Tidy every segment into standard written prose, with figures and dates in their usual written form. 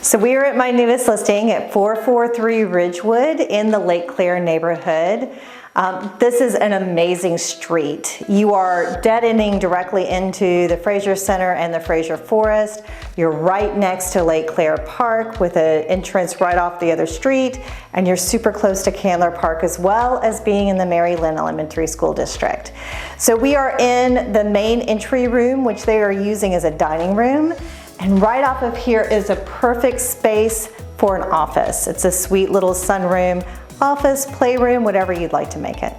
So we are at my newest listing at 443 Ridgewood in the Lake Claire neighborhood. This is an amazing street. You are dead-ending directly into the Frazer Center and the Frazer Forest. You're right next to Lake Claire Park with an entrance right off the other street, and you're super close to Keller Park as well as being in the Mary Lin Elementary School District. So we are in the main entry room, which they are using as a dining room. And right off of here is a perfect space for an office. It's a sweet little sunroom, office, playroom, whatever you'd like to make it.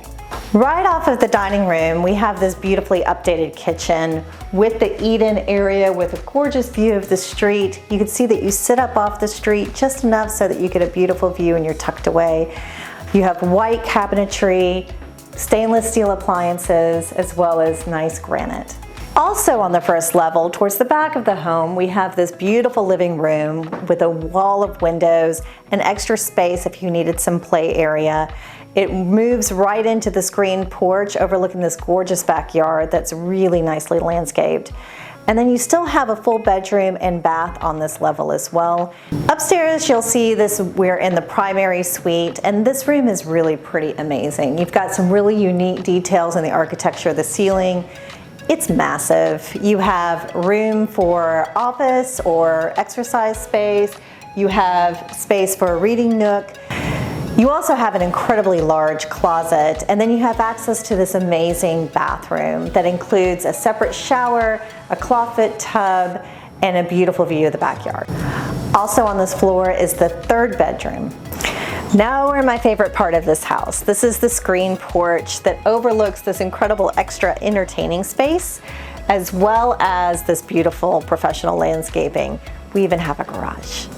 Right off of the dining room, we have this beautifully updated kitchen with the eat-in area with a gorgeous view of the street. You can see that you sit up off the street just enough so that you get a beautiful view and you're tucked away. You have white cabinetry, stainless steel appliances, as well as nice granite. Also on the first level, towards the back of the home, we have this beautiful living room with a wall of windows and extra space if you needed some play area. It moves right into the screened porch overlooking this gorgeous backyard that's really nicely landscaped. And then you still have a full bedroom and bath on this level as well. Upstairs, you'll see this, we're in the primary suite, and this room is really pretty amazing. You've got some really unique details in the architecture of the ceiling. It's massive. You have room for office or exercise space. You have space for a reading nook. You also have an incredibly large closet, and then you have access to this amazing bathroom that includes a separate shower, a clawfoot tub, and a beautiful view of the backyard. Also on this floor is the third bedroom. Now we're in my favorite part of this house. This is the screen porch that overlooks this incredible extra entertaining space, as well as this beautiful professional landscaping. We even have a garage.